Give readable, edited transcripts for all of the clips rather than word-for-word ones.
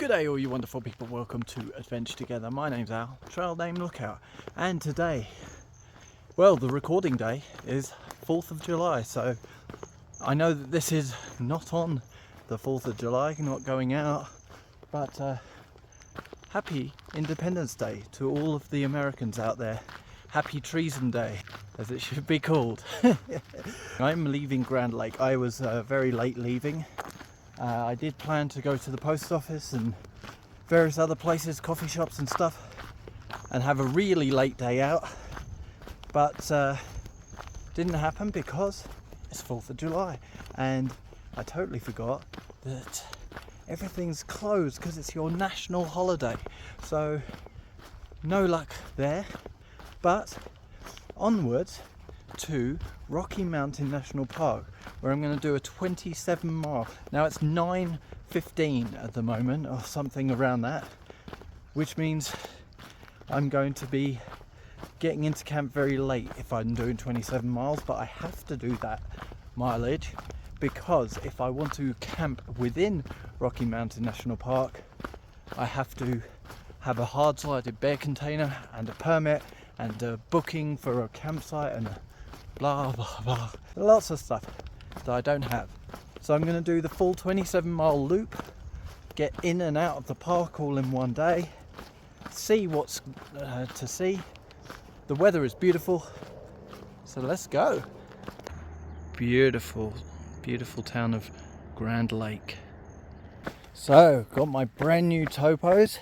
Good day all you wonderful people, welcome to Adventure Together. My name's Al, Trail Name Lookout, and today, well, the recording day is 4th of July, so I know that this is not on the 4th of July, not going out, but happy Independence Day to all of the Americans out there. Happy Treason Day, as it should be called. I'm leaving Grand Lake. I was very late leaving. I did plan to go to the post office and various other places, coffee shops and stuff, and have a really late day out, but didn't happen because it's 4th of July and I totally forgot that everything's closed because it's your national holiday, so no luck there. But onwards to Rocky Mountain National Park, where I'm going to do a 27 mile. Now it's 9:15 at the moment, or something around that, which means I'm going to be getting into camp very late if I'm doing 27 miles, but I have to do that mileage because if I want to camp within Rocky Mountain National Park, I have to have a hard-sided bear container and a permit and a booking for a campsite and blah blah blah, lots of stuff that I don't have. So I'm going to do the full 27 mile loop, get in and out of the park all in one day, see what's to see. The weather is beautiful, so let's go. Beautiful, beautiful town of Grand Lake. So got my brand new topos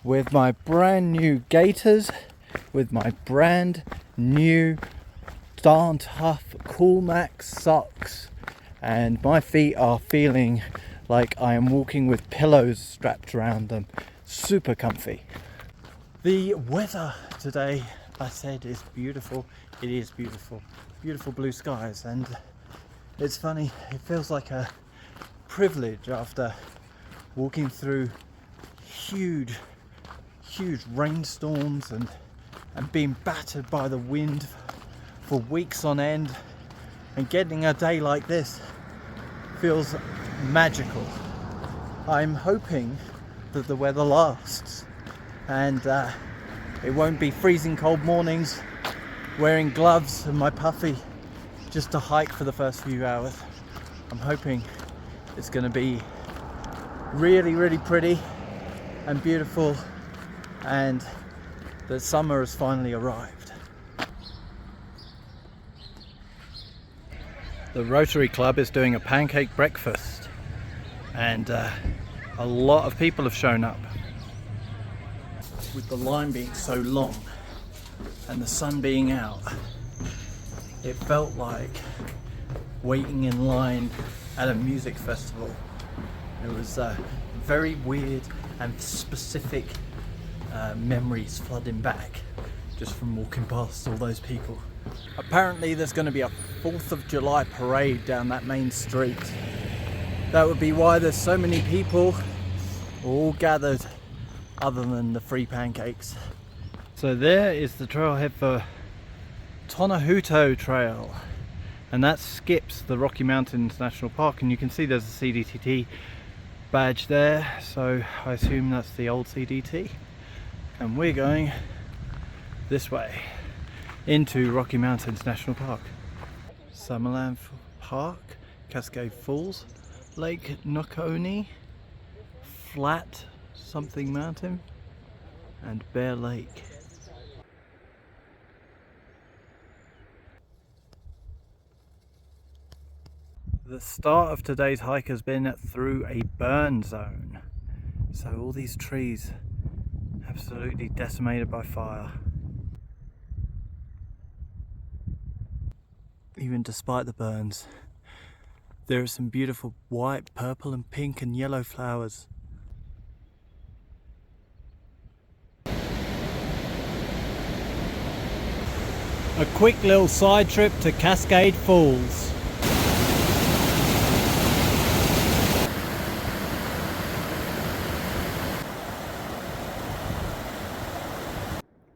with my brand new gaiters, with my brand new darn tough Cool Max socks, and my feet are feeling like I am walking with pillows strapped around them. Super comfy. The weather today, I said, is beautiful. It is beautiful. Beautiful blue skies, and it's funny, it feels like a privilege after walking through huge rainstorms and being battered by the wind for weeks on end, and getting a day like this feels magical. I'm hoping that the weather lasts and it won't be freezing cold mornings wearing gloves and my puffy just to hike for the first few hours. I'm hoping it's going to be really pretty and beautiful, and that summer has finally arrived. The Rotary Club is doing a pancake breakfast, and a lot of people have shown up. With the line being so long and the sun being out, it felt like waiting in line at a music festival. It was very weird and specific memories flooding back just from walking past all those people. Apparently there's going to be a 4th of July parade down that main street. That would be why there's so many people all gathered, other than the free pancakes. So there is the trailhead for Tonahuto Trail, and that skips the Rocky Mountains National Park, and you can see there's a CDT badge there, so I assume that's the old CDT. And we're going this way into Rocky Mountains National Park. Summerland Park, Cascade Falls, Lake Noconi, Flat something Mountain, and Bear Lake. The start of today's hike has been through a burn zone, so all these trees absolutely decimated by fire. Even despite the burns, there are some beautiful white, purple and pink and yellow flowers. A quick little side trip to Cascade Falls.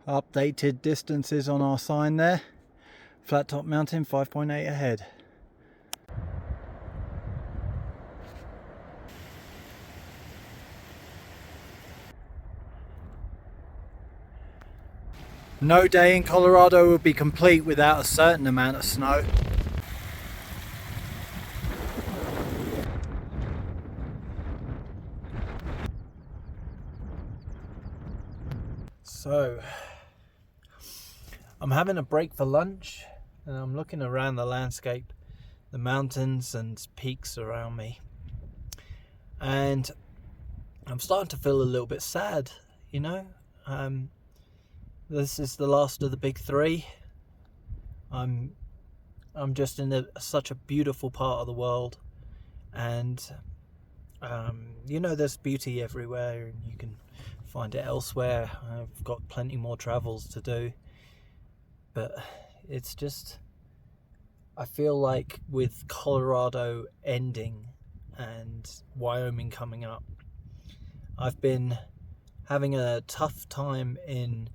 Updated distances on our sign there. Flat Top Mountain 5.8 ahead. No day in Colorado would be complete without a certain amount of snow. So, I'm having a break for lunch and I'm looking around the landscape, the mountains and peaks around me. And I'm starting to feel a little bit sad, you know. This is the last of the big three. I'm just in such a beautiful part of the world, and you know, there's beauty everywhere, and you can find it elsewhere. I've got plenty more travels to do, but it's just, I feel like with Colorado ending and Wyoming coming up, I've been having a tough time in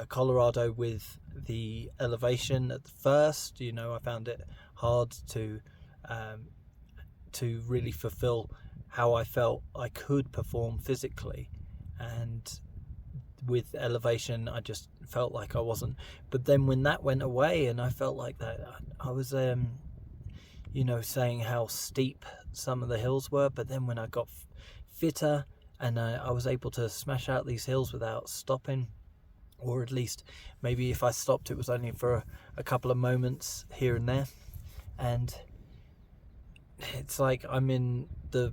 Colorado with the elevation at first. You know, I found it hard to really fulfill how I felt I could perform physically, and with elevation I just felt like I wasn't. But then when that went away and I felt like that, I was you know, saying how steep some of the hills were, but then when I got fitter and I was able to smash out these hills without stopping, or at least maybe if I stopped it was only for a couple of moments here and there, and it's like I'm in the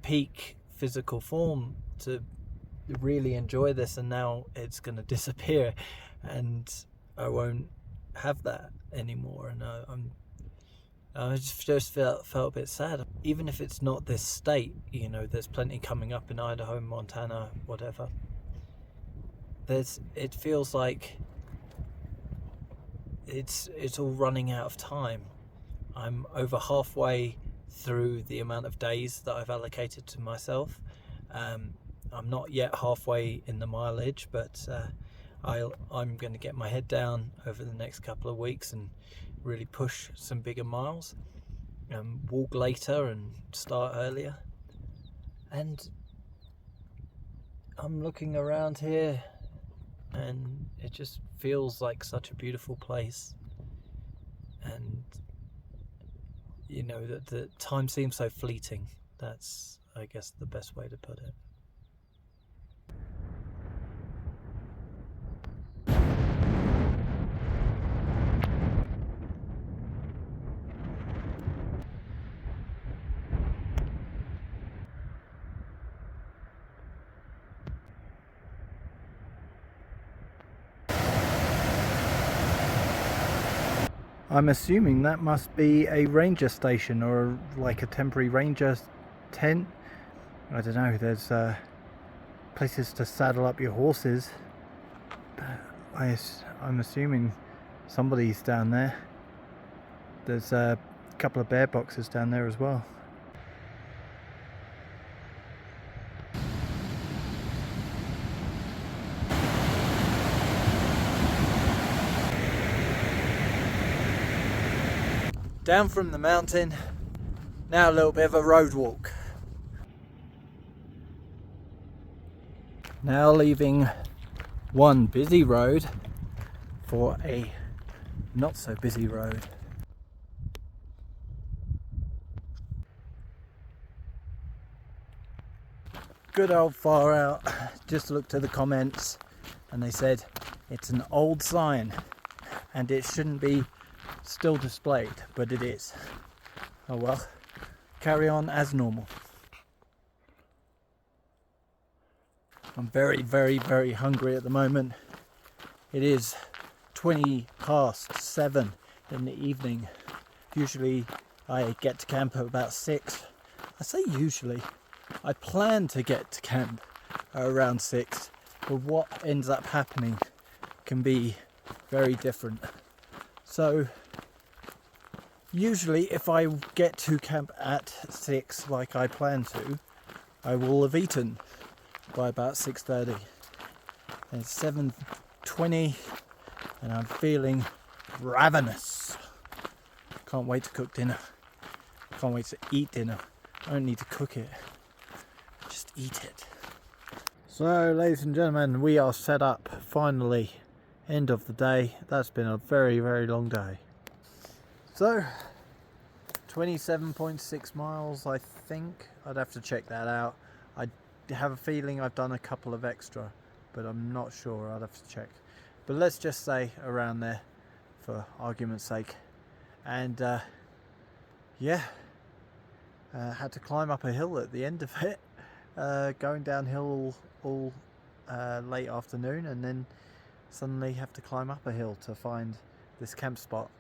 peak physical form to really enjoy this, and now it's going to disappear and I won't have that anymore. And I just felt a bit sad. Even if it's not this state, you know, there's plenty coming up in Idaho, Montana, whatever. It feels like it's all running out of time. I'm over halfway through the amount of days that I've allocated to myself. I'm not yet halfway in the mileage, but I'm going to get my head down over the next couple of weeks and really push some bigger miles, walk later and start earlier. And I'm looking around here and it just feels like such a beautiful place, and you know, that the time seems so fleeting. That's, I guess, the best way to put it. I'm assuming that must be a ranger station, or like a temporary ranger tent. I don't know, there's places to saddle up your horses, but I'm assuming somebody's down there. There's a couple of bear boxes down there as well. Down from the mountain, now a little bit of a road walk. Now leaving one busy road for a not so busy road. Good old Far Out just looked at the comments and they said it's an old sign and it shouldn't be still displayed, but it is. Oh well, carry on as normal. I'm very, very, very hungry at the moment. It is 7:20 in the evening. Usually I get to camp at about 6. I say usually, I plan to get to camp around 6, but what ends up happening can be very different. So usually if I get to camp at 6 like I plan to, I will have eaten by about 6:30. And it's 7:20 and I'm feeling ravenous. Can't wait to cook dinner. Can't wait to eat dinner. I don't need to cook it, just eat it. So ladies and gentlemen, we are set up finally end of the day. That's been a very, very long day. So 27.6 miles, I think. I'd have to check that out. I have a feeling I've done a couple of extra, but I'm not sure. I'd have to check. But let's just say around there for argument's sake. And yeah, had to climb up a hill at the end of it, going downhill all late afternoon, and then suddenly have to climb up a hill to find this camp spot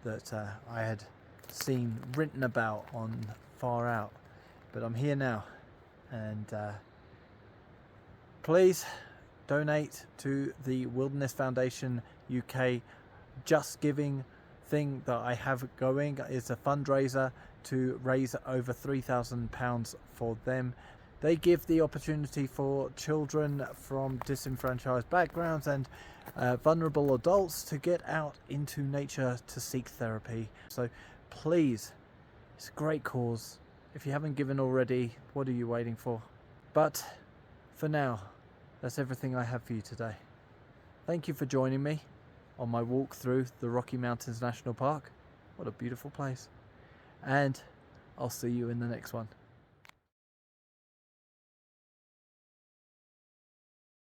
that I had seen written about on Far Out. But I'm here now, and please donate to the Widerness Foundation UK Just Giving thing that I have going. It's a fundraiser to raise over £3,000 for them. They give the opportunity for children from disenfranchised backgrounds and vulnerable adults to get out into nature to seek therapy. So please, it's a great cause. If you haven't given already, what are you waiting for? But for now, that's everything I have for you today. Thank you for joining me on my walk through the Rocky Mountains National Park. What a beautiful place. And I'll see you in the next one.